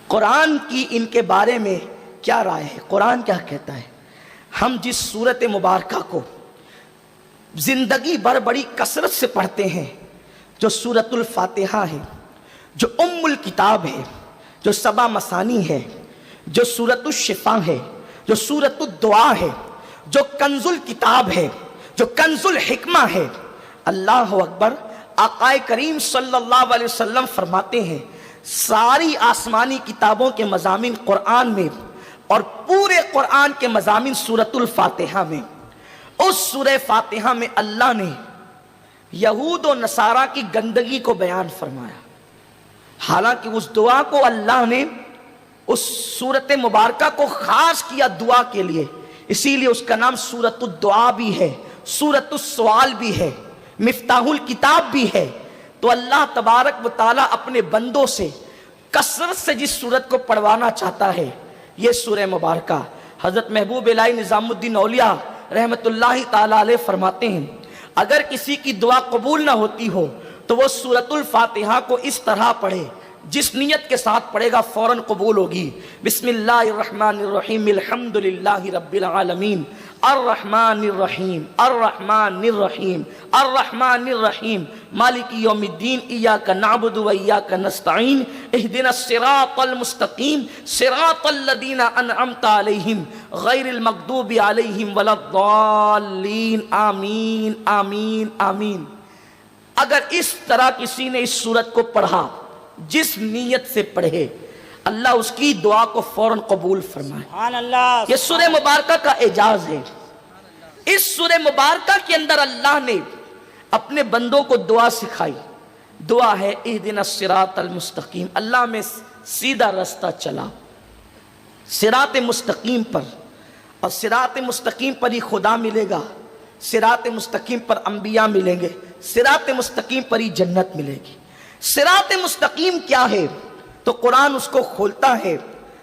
قرآن کی ان کے بارے میں کیا رائے ہے؟ قرآن کیا کہتا ہے؟ ہم جس سورت مبارکہ کو زندگی بھر بڑی کثرت سے پڑھتے ہیں، جو سورت الفاتحہ ہے، جو ام الکتاب ہے، جو سبع مثانی ہے، جو سورت الشفا ہے، جو سورت الدعا ہے، جو کنز الکتاب ہے، جو کنز الحکمہ ہے، اللہ اکبر، آقا کریم صلی اللہ علیہ وسلم فرماتے ہیں ساری آسمانی کتابوں کے مضامین قرآن میں اور پورے قرآن کے مضامین سورت الفاتحہ میں۔ اس سورہ فاتحہ میں اللہ نے یہود و نصارہ کی گندگی کو بیان فرمایا، حالانکہ اس دعا کو اللہ نے اس سورت مبارکہ کو خاص کیا دعا کے لیے، اسی لیے اس کا نام سورت الدعا بھی ہے، سورت السوال بھی ہے، مفتاح الکتاب بھی ہے۔ تو اللہ تبارک و تعالیٰ اپنے بندوں سے کثرت سے جس سورت کو پڑھوانا چاہتا ہے یہ سورہ مبارکہ۔ حضرت محبوب الہی نظام الدین اولیاء رحمت اللہ تعالیٰ علیہ فرماتے ہیں اگر کسی کی دعا قبول نہ ہوتی ہو تو وہ سورت الفاتحہ کو اس طرح پڑھے، جس نیت کے ساتھ پڑھے گا فوراً قبول ہوگی۔ بسم اللہ الرحمن الرحیم، الحمدللہ رب العالمین، الرحمن الرحیم، الرحمن الرحیم، الرحمن الرحیم، مالک یوم الدین، ایاک نعبد و ایاک نستعین، اہدنا الصراط المستقیم، صراط الذین انعمت علیہم غیر المغضوب علیہم ولا الضالین، آمین آمین آمین۔ اگر اس طرح کسی نے اس سورت کو پڑھا جس نیت سے پڑھے، اللہ اس کی دعا کو فوراً قبول فرمائے۔ سبحان اللہ۔ یہ سورہ مبارکہ کا اعجاز ہے۔ اس سورہ مبارکہ کے اندر اللہ نے اپنے بندوں کو دعا سکھائی۔ دعا ہے اہدنا الصراط المستقیم، اللہ میں سیدھا رستہ چلا صراط مستقیم پر، اور صراط مستقیم پر ہی خدا ملے گا، صراط مستقیم پر انبیاء ملیں گے، صراط مستقیم پر ہی جنت ملے گی۔ صراط مستقیم کیا ہے تو قرآن اس کو کھولتا ہے،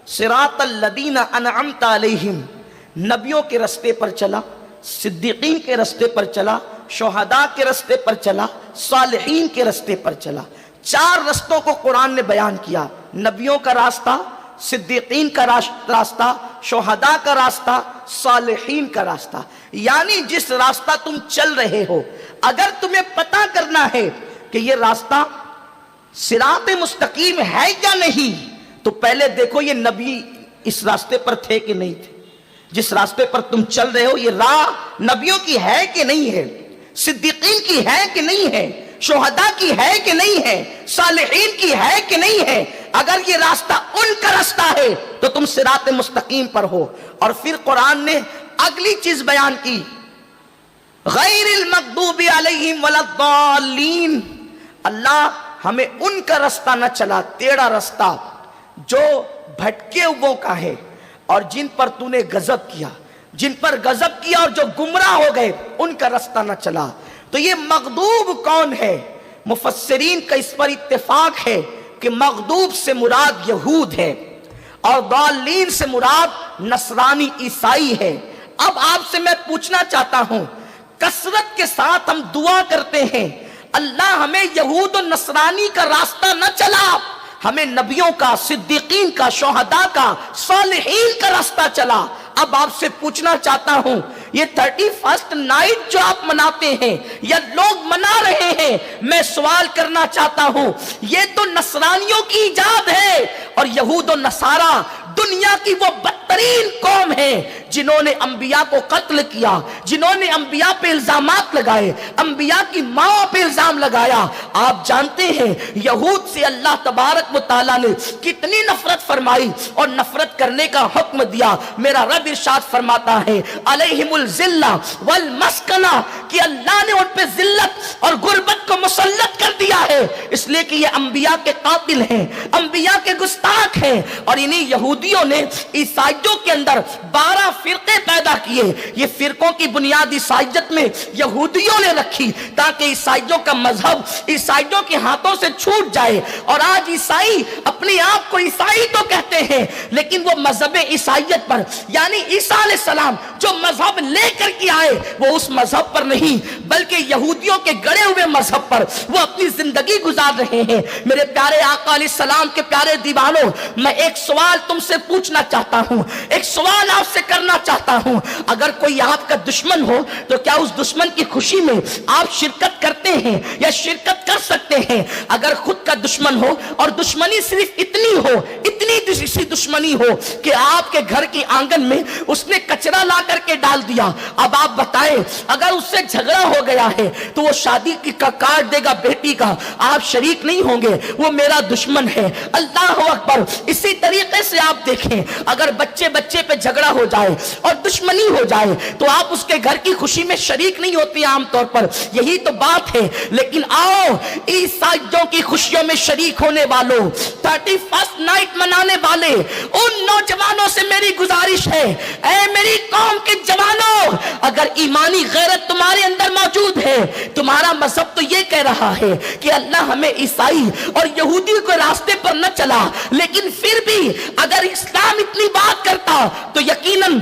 صراط الذین انعمت علیہم، نبیوں کے رستے پر چلا، صدیقین کے رستے پر چلا، شہداء کے رستے پر چلا، صالحین کے رستے پر چلا۔ چار رستوں کو قرآن نے بیان کیا، نبیوں کا راستہ، صدیقین کا راستہ، شہداء کا راستہ، صالحین کا راستہ۔ یعنی جس راستہ تم چل رہے ہو، اگر تمہیں پتہ کرنا ہے کہ یہ راستہ صراط مستقیم ہے یا نہیں تو پہلے دیکھو یہ نبی اس راستے پر تھے کہ نہیں تھے۔ جس راستے پر تم چل رہے ہو یہ راہ نبیوں کی ہے کہ نہیں ہے، صدیقین کی ہے کہ نہیں ہے، شہداء کی ہے کہ نہیں ہے، صالحین کی ہے کہ نہیں ہے۔ اگر یہ راستہ ان کا راستہ ہے تو تم صراط مستقیم پر ہو۔ اور پھر قرآن نے اگلی چیز بیان کی، غیر المغضوب علیہم ولا الضالین، اللہ ہمیں ان کا رستہ نہ چلا، ٹیڑھا رستہ جو بھٹکے ہوئوں کا ہے اور جن پر تو نے غضب کیا، جن پر غضب کیا اور جو گمراہ ہو گئے ان کا رستہ نہ چلا۔ تو یہ مغضوب کون ہے؟ مفسرین کا اس پر اتفاق ہے کہ مغضوب سے مراد یہود ہے اور ضالین سے مراد نصرانی عیسائی ہے۔ اب آپ سے میں پوچھنا چاہتا ہوں، کثرت کے ساتھ ہم دعا کرتے ہیں اللہ ہمیں یہود و نصرانی کا راستہ نہ چلا، ہمیں نبیوں کا، صدیقین کا، شہداء کا، صالحین کا راستہ چلا۔ اب آپ سے پوچھنا چاہتا ہوں، یہ 31 نائٹ جو آپ مناتے ہیں یا لوگ منا رہے ہیں، میں سوال کرنا چاہتا ہوں یہ تو نصرانیوں کی ایجاد ہے، اور یہود و نصارہ دنیا کی وہ بدترین قوم ہے جنہوں نے انبیاء کو قتل کیا، جنہوں نے انبیاء پہ الزامات لگائے، انبیاء کی ماں پہ الزام لگایا۔ آپ جانتے ہیں یہود سے اللہ تبارک و تعالیٰ نے کتنی نفرت فرمائی اور نفرت کرنے کا حکم دیا۔ میرا رب ارشاد فرماتا ہے علیہم الذلہ والمسکنہ، کہ اللہ نے ان پہ ذلت اور غربت کو مسلط کر دیا ہے، اس لیے کہ یہ انبیاء کے قاتل ہیں، انبیاء کے گستاخ ہیں، اور انہی یہودیوں نے عیسائیوں عیسائیوں کے اندر 12 فرقے پیدا کیے. یہ فرقوں کی بنیاد عیسائیت میں یہودیوں نے رکھی تاکہ عیسائیوں کا مذہب عیسائیوں کے ہاتھوں سے چھوٹ جائے. اور آج عیسائی اپنے آپ کو عیسائی تو کہتے ہیں لیکن وہ مذہب عیسائیت پر یعنی عیسیٰ علیہ السلام جو مذہب لے کر کے آئے وہ اس مذہب پر نہیں بلکہ یہودیوں کے گڑے ہوئے مذہب پر وہ اپنی زندگی گزار رہے ہیں. میرے پیارے آقا علیہ السلام کے پیارے دیوانوں، میں ایک سوال تم سے پوچھنا چاہتا ہوں، ایک سوال آپ سے کرنا چاہتا ہوں. اگر کوئی آپ کا دشمن ہو تو کیا اس دشمن کی خوشی میں آپ شرکت کرتے ہیں یا شرکت کر سکتے ہیں؟ اگر خود کا دشمن ہو اور دشمنی صرف اتنی ہو، اتنی سی دشمنی ہو کہ آپ کے گھر کی آنگن میں اس نے کچرا لا کر کے ڈال دیا، اب آپ بتائیں اگر اس سے جھگڑا ہو گیا ہے تو وہ شادی کا کارڈ دے گا بیٹی کا، آپ شریک نہیں ہوں گے، وہ میرا دشمن ہے. اللہ اکبر. اسی طریقے سے آپ دیکھیں اگر بچے پہ جھگڑا ہو جائے اور دشمنی ہو جائے تو آپ اس کے گھر کی خوشی میں شریک نہیں ہوتی عام طور پر. یہی تو بات ہے. لیکن آؤ عیسائیوں کی خوشیوں میں شریک ہونے والوں، 31st نائٹ منانے والے ان نوجوانوں سے میری گزارش ہے، اے میری قوم کے جوانوں، اگر ایمانی غیرت تمہارے اندر موجود ہے، تمہارا مذہب تو یہ کہہ رہا ہے کہ اللہ ہمیں عیسائی اور یہودی کو راستے پر نہ چلا، لیکن پھر بھی اگر اسلام اتنی بات کرتا تو یقیناً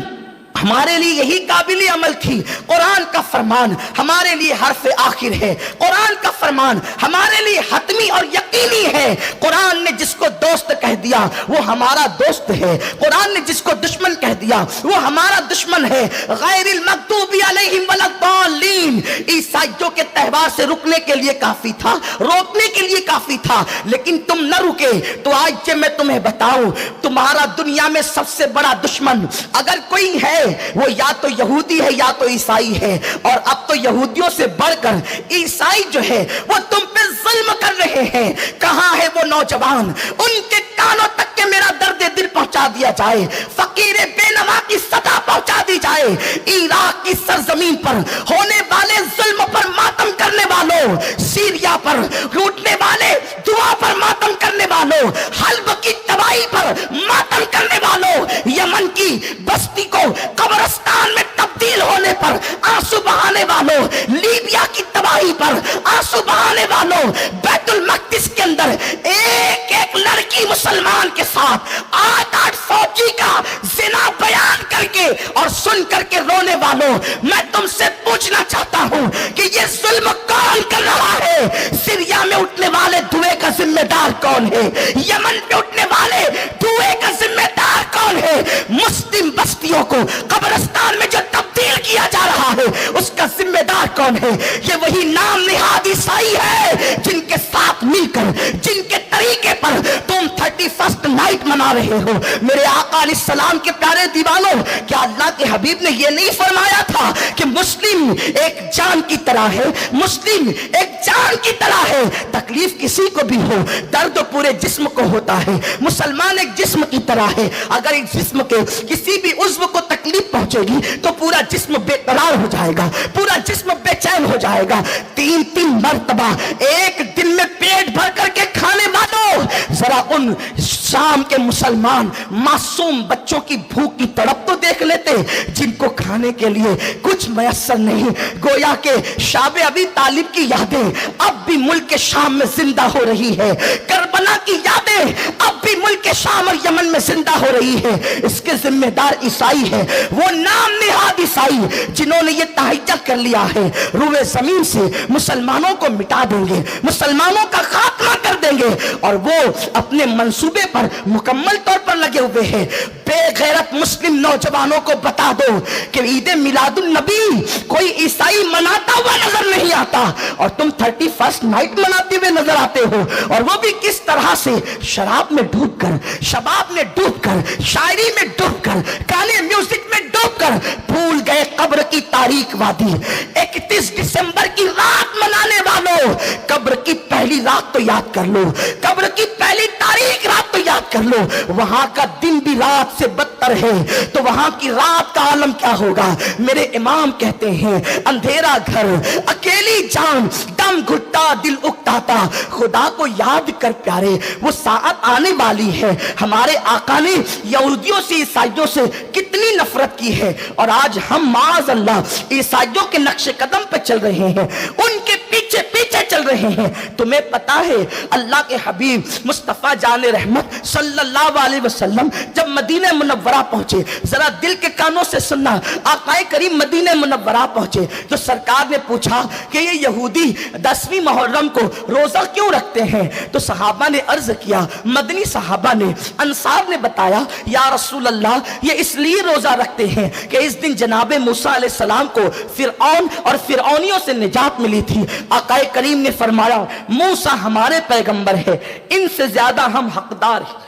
ہمارے لیے یہی قابل عمل تھی. قرآن کا فرمان ہمارے لیے حرف آخر ہے، قرآن کا فرمان ہمارے لیے حتمی اور یقینی ہے. قرآن نے جس کو دوست کہہ دیا وہ ہمارا دوست ہے، قرآن نے جس کو دشمن کہہ دیا وہ ہمارا دشمن ہے. غیر المغضوب علیہم ولا الضالین عیسائیوں کے تہوار سے رکنے کے لیے کافی تھا، روکنے کے لیے کافی تھا، لیکن تم نہ رکے. تو آج میں تمہیں بتاؤں تمہارا دنیا میں سب سے بڑا دشمن اگر کوئی ہے وہ یا تو یہودی ہے یا تو عیسائی ہے. اور اب تو یہودیوں سے بڑھ کر عیسائی جو ہے وہ تم پہ ظلم کر رہے ہیں. کہاں ہے وہ نوجوان؟ ان کے کانوں تک کہ میرا درد دل پہنچا دیا جائے، فقیر بے نوا کی صدا پہنچا دی جائے. عراق کی سرزمین پر ہونے والے ظلم پر ماتم کرنے والوں، سیریا پر لوٹنے والے دعا پر ماتم کرنے والوں، حلب کی تباہی پر ماتم کرنے والوں، یمن کی بستی کو قبرستان میں تبدیل ہونے پر آنسو بہانے والوں، لیبیا کی تباہی پر آنسو بہانے والوں، بیت المقدس کے اندر ایک ایک لڑکی مسلمان کے ساتھ 8 فوجی کا زنا بیان کر کے اور سن کر کے رونے والوں، میں تم سے پوچھنا چاہتا ہوں کہ یہ ظلم کون کر رہا ہے؟ سیریا میں اٹھنے والے دھوئے کا ذمہ دار کون ہے؟ یمن پہ اٹھنے والے دھوئے کا ذمہ دار کون ہے؟ مسلم بستیوں کو قبرستان میں جو تبدیل کیا جا رہا ہے اس کا ذمہ دار کون ہے؟ یہ وہی نام نہاد عیسائی ہے جن کے ساتھ مل کر، جن کے طریقے پر تم 31st نائٹ منا رہے ہو. میرے آقا علیہ السلام کے پیارے دیوانوں، کیا اللہ کے حبیب نے یہ نہیں فرمایا تھا کہ مسلم ایک جان کی طرح ہے، مسلم ایک جان کی طرح ہے، تکلیف کسی کو بھی ہو، درد پورے جسم کو ہوتا ہے. مسلمان ایک جسم کی طرح ہے، اگر ایک جسم کے کسی بھی عضو کو تکلیف پہنچے گی تو پورا جسم بے قرار ہو جائے گا، پورا جسم بے چین ہو جائے گا. 3 مرتبہ ایک دن میں پیٹ بھر کر کے کھانے والوں، ذرا ان شام کے مسلمان معصوم بچوں کی بھوک کی تڑپ تو دیکھ لیتے جن کو کھانے کے لیے کچھ میسر نہیں. گویا کہ شاب ابی طالب کی یادیں اب بھی ملک شام میں زندہ ہو رہی ہے، کربلا کی یادیں اب بھی ملک شام اور یمن میں زندہ ہو رہی ہے. اس کے ذمہ دار عیسائی ہے، وہ نام نہاد عیسائی جنہوں نے یہ تہیہ کر لیا ہے روئے زمین سے مسلمانوں کو مٹا دیں گے، مسلمانوں کا خاتمہ کر دیں گے، اور وہ اپنے منصوبے پر مکمل طور پر لگے ہوئے ہیں. بے غیرت مسلم نوجوانوں کو بتا دو کہ عید میلاد النبی کوئی عیسائی مناتا ہوا نظر نہیں آتا اور تم 31st نائٹ مناتے ہوئے نظر آتے ہو، اور وہ بھی کس طرح سے؟ شراب میں ڈوب کر، شباب میں ڈوب کر، شاعری میں ڈوب کر، گانے میوزک میں ڈوب کر بھول گئے قبر کی تاریک وادی. 31 دسمبر کی رات منانے والوں، قبر کی پہلی رات تو یاد کر لو، قبر کی پہلی تاریخ رات تو یاد کر لو. وہاں کا دن بھی رات سے بدتر ہے تو وہاں کی رات کا عالم کیا ہوگا؟ میرے امام کہتے ہیں اندھیرا گھر، اکیلی جان، دم گھٹتا دل اکتاتا، خدا کو یاد کر پیارے وہ ساعت آنے والی ہے۔ ہمارے آقا نے یہودیوں سے عیسائیوں سے کتنی نفرت کی ہے، اور آج ہم معاذ اللہ عیسائیوں کے نقش قدم پہ چل رہے ہیں، ان کے پیچھے پیچھے چل رہے ہیں۔ تمہیں پتا ہے اللہ کے حبیب مصطفیٰ جان رحمت صلی اللہ علیہ وسلم جب مدینہ منورہ پہنچے، ذرا دل کے کانوں سے سننا، آقا کریم مدینہ منورہ پہنچے تو سرکار نے پوچھا کہ یہ یہودی 10ویں محرم کو روزہ کیوں رکھتے ہیں؟ تو صحابہ نے عرض کیا، مدنی صحابہ نے، انصار نے بتایا، یا رسول اللہ یہ اس لیے روزہ رکھتے ہیں کہ اس دن جناب موسیٰ علیہ السلام کو فرعون اور فرعونیوں سے نجات ملی تھی۔ آقا کریم نے فرمایا موسیٰ ہمارے پیغمبر ہے، ان سے زیادہ ہم حقدار ہیں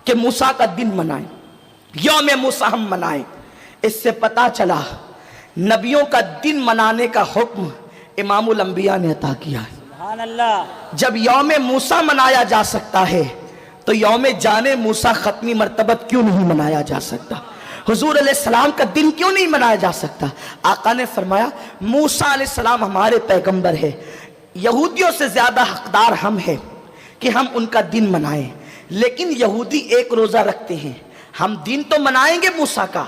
کہ موسیٰ کا دن منائیں، یوم موسیٰ ہم منائیں۔ اس سے پتا چلا نبیوں کا دن منانے کا حکم امام الانبیاء نے عطا کیا ہے۔ سبحان اللہ۔ جب یوم موسیٰ منایا جا سکتا ہے تو یوم جان موسیٰ ختمی مرتبت کیوں نہیں منایا جا سکتا؟ حضور علیہ السلام کا دن کیوں نہیں منایا جا سکتا؟ آقا نے فرمایا موسیٰ علیہ السلام ہمارے پیغمبر ہے، یہودیوں سے زیادہ حقدار ہم ہیں کہ ہم ان کا دن منائیں، لیکن یہودی ایک روزہ رکھتے ہیں، ہم دن تو منائیں گے موسیٰ کا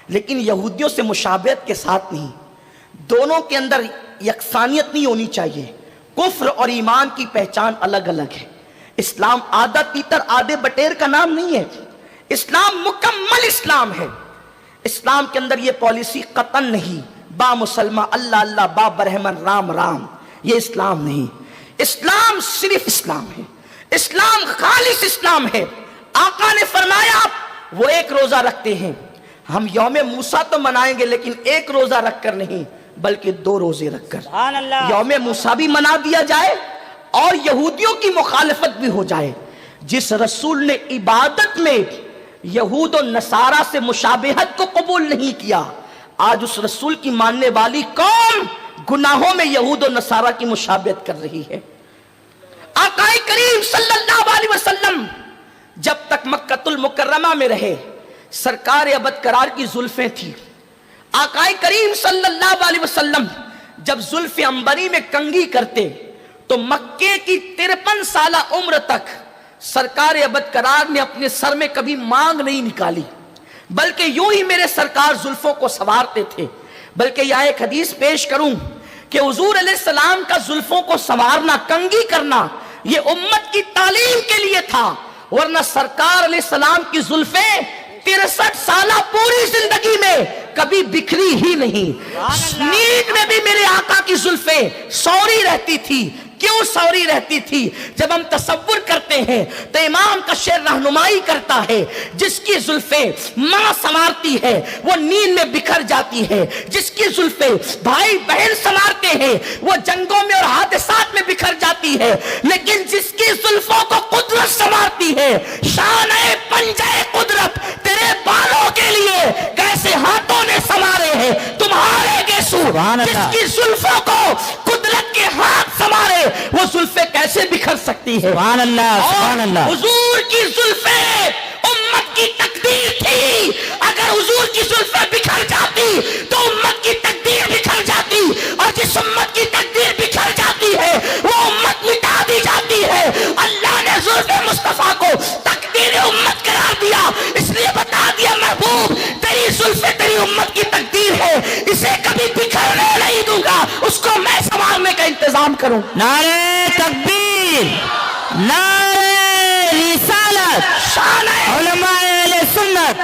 لیکن یہودیوں سے مشابہت کے ساتھ نہیں، دونوں کے اندر یکسانیت نہیں ہونی چاہیے، کفر اور ایمان کی پہچان الگ الگ ہے۔ اسلام آدھا تیتر آدھے بٹیر کا نام نہیں ہے، اسلام مکمل اسلام ہے۔ اسلام کے اندر یہ پالیسی قطعاً نہیں با مسلمہ اللہ اللہ با برہمن رام رام، یہ اسلام نہیں۔ اسلام صرف اسلام ہے، اسلام خالص اسلام ہے۔ آقا نے فرمایا وہ ایک روزہ رکھتے ہیں، ہم یوم موسیٰ تو منائیں گے لیکن ایک روزہ رکھ کر نہیں بلکہ 2 روزے رکھ کر۔ سبحان اللہ۔ یوم موسیٰ بھی منا دیا جائے اور یہودیوں کی مخالفت بھی ہو جائے۔ جس رسول نے عبادت میں یہود و نصارہ سے مشابہت کو قبول نہیں کیا، آج اس رسول کی ماننے والی قوم گناہوں میں یہود و نصارہ کی مشابہت کر رہی ہے۔ آقا کریم صلی اللہ علیہ وسلم جب تک مکہ المکرمہ میں رہے، سرکار ابد قرار کی زلفیں تھی۔ آقا کریم صلی اللہ علیہ وسلم جب زلف عنبری میں کنگھی کرتے تو مکے کی 53 سالہ عمر تک سرکار ابد قرار نے اپنے سر میں کبھی مانگ نہیں نکالی، بلکہ یوں ہی میرے سرکار زلفوں کو سنوارتے تھے۔ بلکہ یہاں ایک حدیث پیش کروں کہ حضور علیہ السلام کا زلفوں کو سنوارنا، کنگھی کرنا، یہ امت کی تعلیم کے لیے تھا، ورنہ سرکار علیہ السلام کی زلفیں 63 سالہ پوری زندگی میں کبھی بکھری ہی نہیں۔ نیند میں بھی میرے آقا کی زلفیں سوری رہتی تھی۔ کیوں سوری رہتی تھی؟ جب ہم تصور کرتے ہیں تو امام کا شعر رہنمائی کرتا ہے، جس کی زلفیں ماں سنوارتی ہے وہ نیند میں بکھر جاتی ہے، جس کی زلفیں بھائی بہن سنوارتے ہیں وہ جنگوں میں اور حادثات میں بکھر جاتی ہے، لیکن جس کی زلفوں کو قدرت سنوارتی ہے، شان پنجہ قدرت تیرے بالوں کے لیے کیسے ہاتھوں نے سنوارے ہیں تمہارے گیسو، جس کی زلفوں کو قدرت کے ہاتھ سنوارے وہ زلفیں کیسے بکھر سکتی ہے؟ سبحان اللہ، سبحان اللہ۔ حضور کی زلفیں امت کی تقدیر تھی، اگر حضور کی زلفیں بکھر جاتی تو امت کی تقدیر بکھر جاتی، اور جس امت کی تقدیر بکھر جاتی ہے وہ امت مٹا دی جاتی ہے۔ اللہ نے زلف مصطفیٰ کو تقدیر امت قرار دیا، اس لیے بتا دیا محبوب تیری زلفیں تیری امت کی تقدیر ہے، اسے کبھی بکھرنے نہیں دوں گا، اس کو میں سنوارنے کا انتظام کروں۔ نعرہ تکبیر، نعرہ رسالت، شان علماء اہل سنت،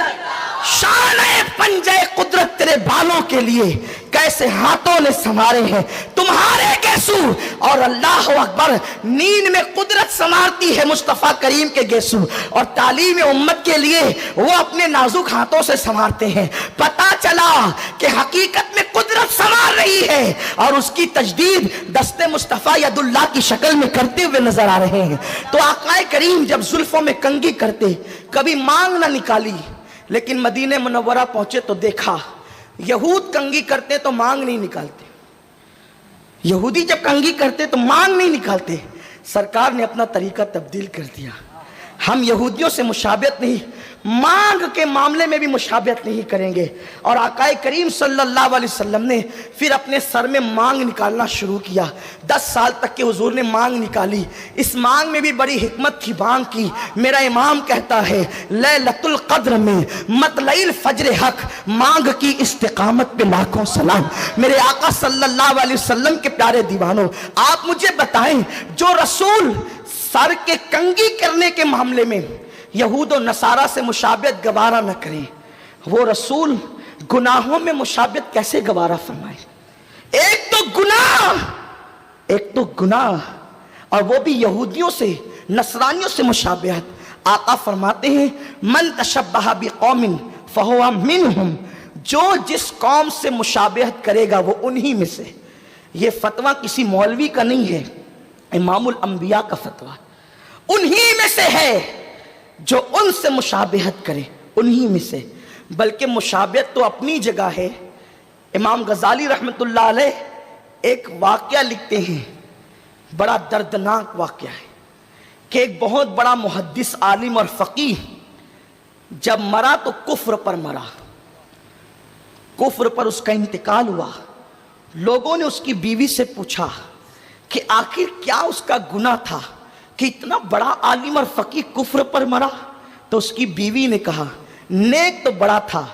شان پنجہ قدرت تیرے بالوں کے لیے کیسے ہاتھوں نے سنوارے ہیں تمہارے گیسو، اور اللہ اکبر نیند میں قدرت سنوارتی ہے مصطفیٰ کریم کے گیسو، اور تعلیم امت کے لیے وہ اپنے نازک ہاتھوں سے سنوارتے ہیں۔ پتا چلا کہ حقیقت میں قدرت سنوار رہی ہے اور اس کی تجدید دست مصطفیٰ ید اللہ کی شکل میں کرتے ہوئے نظر آ رہے ہیں۔ تو آقا کریم جب زلفوں میں کنگھی کرتے کبھی مانگ نہ نکالی، لیکن مدینہ منورہ پہنچے تو دیکھا یہود کنگھی کرتے تو مانگ نہیں نکالتے، یہودی جب کنگھی کرتے تو مانگ نہیں نکالتے۔ سرکار نے اپنا طریقہ تبدیل کر دیا، ہم یہودیوں سے مشابہت نہیں مانگ کے معاملے میں بھی مشابہت نہیں کریں گے. اور آقا کریم صلی اللہ علیہ وسلم نے پھر اپنے سر میں مانگ نکالنا شروع کیا. 10 سال تک کہ حضور نے مانگ نکالی. اس مانگ میں بھی بڑی حکمت تھی مانگ کی. میرا امام کہتا ہے لیلۃ القدر میں مطلع الفجر حق مانگ کی استقامت پہ لاکھوں سلام. میرے آقا صلی اللہ علیہ وسلم کے پیارے دیوانوں، آپ مجھے بتائیں جو رسول سر کے کنگھی کرنے کے معاملے میں یہود و نصارہ سے مشابہت گوارا نہ کریں، وہ رسول گناہوں میں مشابہت کیسے گوارا فرمائے؟ ایک تو گناہ اور وہ بھی یہودیوں سے نصرانیوں سے مشابہت. آقا فرماتے ہیں من تشبہ بقوم فہو منہم، جو جس قوم سے مشابہت کرے گا وہ انہی میں سے. یہ فتویٰ کسی مولوی کا نہیں ہے، امام الانبیاء کا فتویٰ. انہی میں سے ہے جو ان سے مشابہت کرے، انہی میں سے. بلکہ مشابہت تو اپنی جگہ ہے. امام غزالی رحمت اللہ علیہ ایک واقعہ لکھتے ہیں، بڑا دردناک واقعہ ہے کہ ایک بہت بڑا محدث عالم اور فقیہ جب مرا تو کفر پر مرا. کفر پر اس کا انتقال ہوا. لوگوں نے اس کی بیوی سے پوچھا کہ آخر کیا اس کا گناہ تھا کہ اتنا بڑا عالم اور فقیہ کفر پر مرا؟ تو اس کی بیوی نے کہا نیک تو بڑا تھا،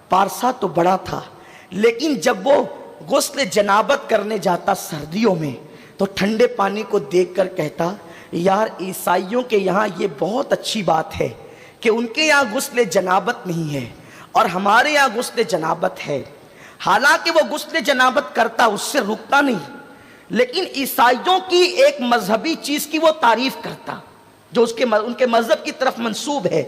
پارسا تو بڑا تھا، لیکن جب وہ غسل جنابت کرنے جاتا سردیوں میں تو ٹھنڈے پانی کو دیکھ کر کہتا یار عیسائیوں کے یہاں یہ بہت اچھی بات ہے کہ ان کے یہاں غسل جنابت نہیں ہے اور ہمارے یہاں غسل جنابت ہے. حالانکہ وہ غسل جنابت کرتا، اس سے رکتا نہیں، لیکن عیسائیوں کی ایک مذہبی چیز کی وہ تعریف کرتا جو ان کے مذہب کی طرف منسوب ہے.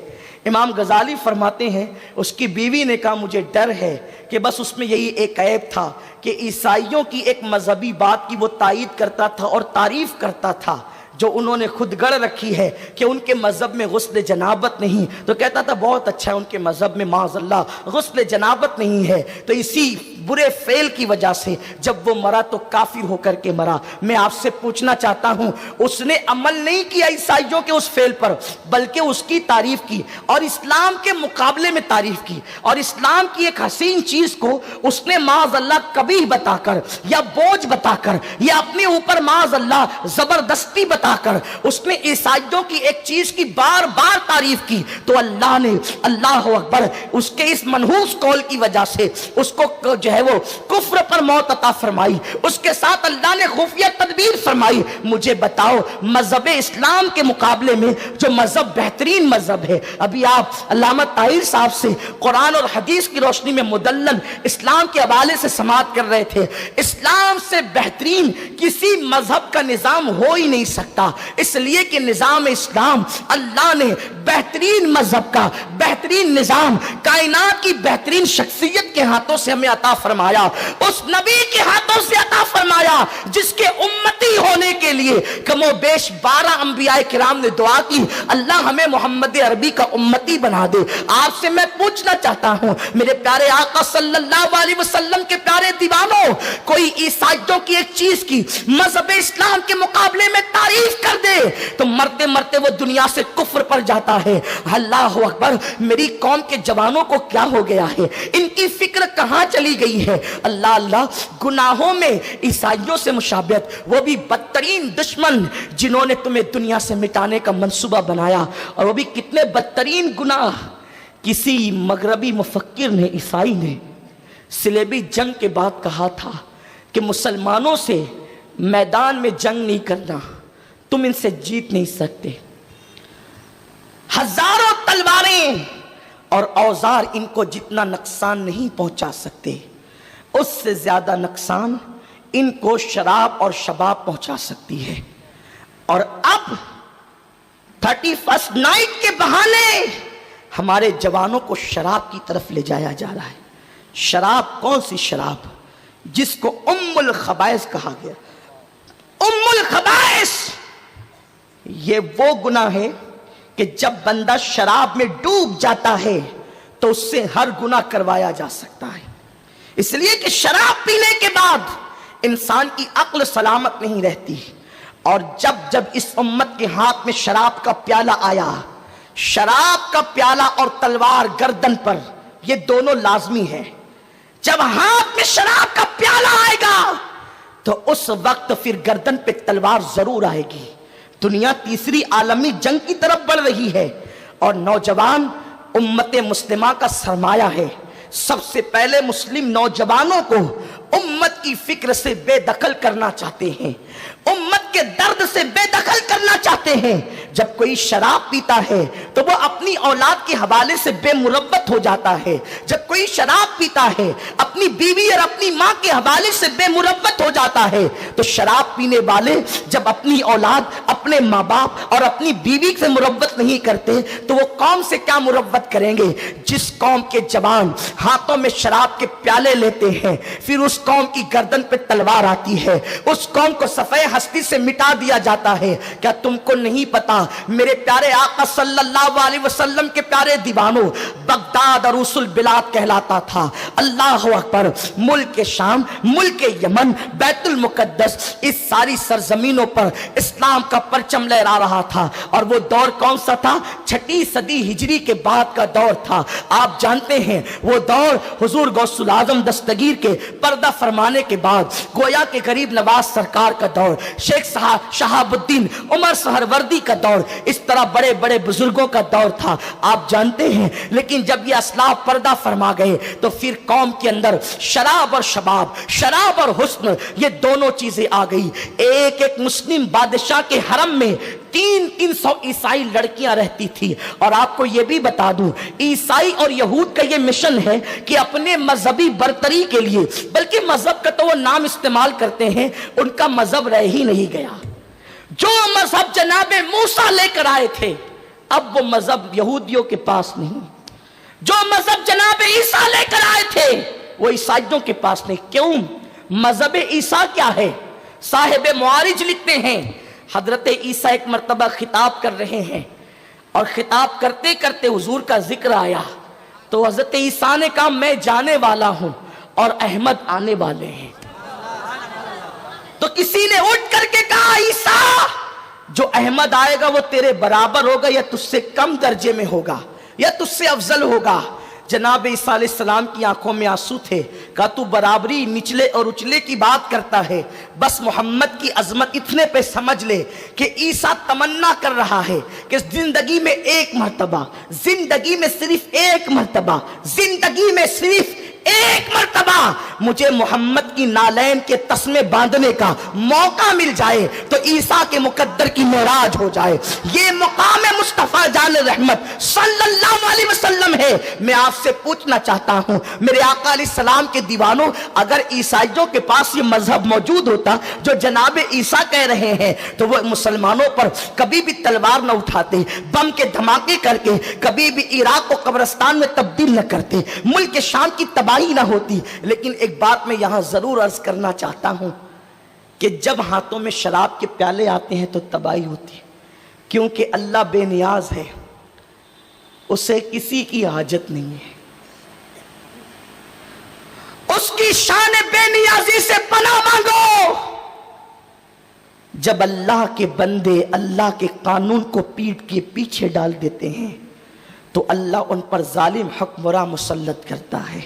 امام غزالی فرماتے ہیں اس کی بیوی نے کہا مجھے ڈر ہے کہ بس اس میں یہی ایک عیب تھا کہ عیسائیوں کی ایک مذہبی بات کی وہ تائید کرتا تھا اور تعریف کرتا تھا جو انہوں نے خود گڑھ رکھی ہے کہ ان کے مذہب میں غسل جنابت نہیں. تو کہتا تھا بہت اچھا ہے ان کے مذہب میں معاذ اللہ غسل جنابت نہیں ہے. تو اسی برے فعل کی وجہ سے جب وہ مرا تو کافر ہو کر کے مرا. میں آپ سے پوچھنا چاہتا ہوں اس نے عمل نہیں کیا عیسائیوں کے اس فعل پر، بلکہ اس کی تعریف کی اور اسلام کے مقابلے میں تعریف کی اور اسلام کی ایک حسین چیز کو اس نے معاذ اللہ قبیح بتا کر یا بوجھ بتا کر یا اپنے اوپر معاذ اللہ زبردستی بتا کر اس نے عیسائیوں کی ایک چیز کی بار بار تعریف کی. تو اللہ نے اللہ اکبر اس کے اس منحوس قول کی وجہ سے اس کو جو ہے وہ کفر پر موت عطا فرمائی. اس کے ساتھ اللہ نے خفیہ تدبیر فرمائی. مجھے بتاؤ مذہب اسلام کے مقابلے میں جو مذہب بہترین مذہب ہے، ابھی آپ علامہ طاہر صاحب سے قرآن اور حدیث کی روشنی میں مدلل اسلام کے حوالے سے سماعت کر رہے تھے. اسلام سے بہترین کسی مذہب کا نظام ہو ہی نہیں سکتا، اس لیے کہ نظام اسلام اللہ نے بہترین مذہب کا بہترین نظام کائنات کی بہترین شخصیت کے ہاتھوں سے ہمیں عطا فرمایا، اس نبی کے ہاتھوں سے عطا فرمایا جس کے امتی ہونے کے لیے کم و بیش 12 انبیاء کرام نے دعا کی اللہ ہمیں محمد عربی کا امتی بنا دے. آپ سے میں پوچھنا چاہتا ہوں میرے پیارے آقا صلی اللہ علیہ وسلم کے پیارے دیوانوں، کوئی عیسائیوں کی ایک چیز کی مذہب اسلام کے مقابلے میں تعریف کر دے تو مرتے مرتے وہ دنیا سے کفر پر جاتا ہے. اللہ اکبر، میری قوم کے جوانوں کو کیا ہو گیا ہے؟ ان کی فکر کہاں چلی گئی ہے؟ اللہ اللہ، گناہوں میں عیسائیوں سے مشابہت، وہ بھی بدترین دشمن جنہوں نے تمہیں دنیا سے مٹانے کا منصوبہ بنایا. اور وہ بھی کتنے بدترین گناہ. کسی مغربی مفکر نے، عیسائی نے صلیبی جنگ کے بعد کہا تھا کہ مسلمانوں سے میدان میں جنگ نہیں کرنا، تم ان سے جیت نہیں سکتے. ہزاروں تلواریں اور اوزار ان کو جتنا نقصان نہیں پہنچا سکتے، اس سے زیادہ نقصان ان کو شراب اور شباب پہنچا سکتی ہے. اور اب 31st نائٹ کے بہانے ہمارے جوانوں کو شراب کی طرف لے جایا جا رہا ہے. شراب کون سی شراب؟ جس کو ام الخبائث کہا گیا. ام الخبائث یہ وہ گناہ ہے کہ جب بندہ شراب میں ڈوب جاتا ہے تو اس سے ہر گناہ کروایا جا سکتا ہے. اس لیے کہ شراب پینے کے بعد انسان کی عقل سلامت نہیں رہتی. اور جب جب اس امت کے ہاتھ میں شراب کا پیالہ آیا، شراب کا پیالہ اور تلوار گردن پر، یہ دونوں لازمی ہے۔ جب ہاتھ میں شراب کا پیالہ آئے گا تو اس وقت پھر گردن پہ تلوار ضرور آئے گی۔ دنیا تیسری عالمی جنگ کی طرف بڑھ رہی ہے اور نوجوان امت مسلمہ کا سرمایہ ہے۔ سب سے پہلے مسلم نوجوانوں کو امت کی فکر سے بے دخل کرنا چاہتے ہیں، امت کے درد سے بے دخل کرنا چاہتے ہیں۔ جب کوئی شراب پیتا ہے تو وہ اپنی اولاد کے حوالے سے بے مربت ہو جاتا ہے۔ جب کوئی شراب پیتا ہے اپنی بیوی اور اپنی ماں کے حوالے سے بے مربت ہو جاتا ہے۔ تو شراب پینے والے جب اپنی اولاد، اپنے ماں باپ اور اپنی بیوی سے مربت نہیں کرتے تو وہ قوم سے کیا مربت کریں گے؟ جس قوم کے جوان ہاتھوں میں شراب کے پیالے لیتے ہیں پھر اس قوم کی گردن پہ تلوار آتی ہے، اس قوم کو صفحہ ہستی سے مٹا دیا جاتا ہے۔ کیا تم کو نہیں پتا میرے پیارے آقا صلی اللہ علیہ وسلم کے پیارے دیوانوں، بغداد اور رسول بلاد کہلاتا تھا۔ اللہ اکبر، ملک شام، ملک یمن، بیت المقدس، اس ساری سرزمینوں پر اسلام کا پرچم لہرا رہا تھا۔ اور وہ دور کون سا تھا؟ 6 صدی ہجری کے بعد کا دور تھا۔ آپ جانتے ہیں وہ دور حضور غوث الاعظم دستگیر کے پردہ فرمانے کے بعد گویا کے غریب نواز سرکار کا دور، شیخ شہاب الدین عمر سہروردی کا دور، اس طرح بڑے بڑے بزرگوں کا دور تھا، آپ جانتے ہیں۔ لیکن جب یہ اسلاف پردہ فرما گئے تو پھر قوم کے اندر شراب اور شباب، شراب اور حسن، یہ دونوں چیزیں آ گئی۔ ایک ایک مسلم بادشاہ کے حرم میں 300 عیسائی لڑکیاں رہتی تھی۔ اور آپ کو یہ بھی بتا دوں، عیسائی اور یہود کا یہ مشن ہے کہ اپنے مذہبی برتری کے لیے، بلکہ مذہب کا تو وہ نام استعمال کرتے ہیں، ان کا مذہب رہ ہی نہیں گیا۔ جو مذہب جناب موسیٰ لے کر آئے تھے اب وہ مذہب یہودیوں کے پاس نہیں، جو مذہب جناب عیسیٰ لے کر آئے تھے وہ عیسائیوں کے پاس نہیں۔ کیوں؟ مذہب عیسیٰ کیا ہے؟ صاحب معارج لکھتے ہیں حضرت عیسیٰ ایک مرتبہ خطاب کر رہے ہیں اور خطاب کرتے کرتے حضور کا ذکر آیا تو حضرت عیسیٰ نے کہا میں جانے والا ہوں اور احمد آنے والے ہیں۔ تو کسی نے اٹھ کر کے کہا عیسیٰ جو احمد آئے گا وہ تیرے برابر ہوگا یا تجھ سے کم درجے میں ہوگا یا تجھ سے افضل ہوگا؟ جناب عیسیٰ علیہ السلام کی آنکھوں میں آنسو تھے، کہا تو برابری نچلے اور اچلے کی بات کرتا ہے، بس محمد کی عظمت اتنے پہ سمجھ لے کہ عیسیٰ تمنا کر رہا ہے کہ زندگی میں ایک مرتبہ، زندگی میں صرف ایک مرتبہ، زندگی میں صرف ایک مرتبہ مجھے محمد کی نالین کے تسمے باندھنے کا موقع مل جائے تو عیسیٰ کے مقدر کی معراج ہو جائے۔ یہ مقام مصطفیٰ جان رحمت صلی اللہ علیہ وسلم ہے۔ میں آپ سے پوچھنا چاہتا ہوں میرے آقا علیہ السلام کے دیوانوں، اگر عیسائیوں کے پاس یہ مذہب موجود ہوتا جو جناب عیسیٰ کہہ رہے ہیں تو وہ مسلمانوں پر کبھی بھی تلوار نہ اٹھاتے، بم کے دھماکے کر کے کبھی بھی عراق کو قبرستان میں تبدیل نہ کرتے، ملک شام کی تباہی نہ ہوتی۔ لیکن ایک بات میں یہاں ضرور عرض کرنا چاہتا ہوں کہ جب ہاتھوں میں شراب کے پیالے آتے ہیں تو تباہی ہوتی، کیونکہ اللہ بے نیاز ہے، اسے کسی کی حاجت نہیں ہے، اس کی شان بے نیازی سے پناہ مانگو۔ جب اللہ کے بندے اللہ کے قانون کو پیٹ کے پیچھے ڈال دیتے ہیں تو اللہ ان پر ظالم حکمراں مسلط کرتا ہے۔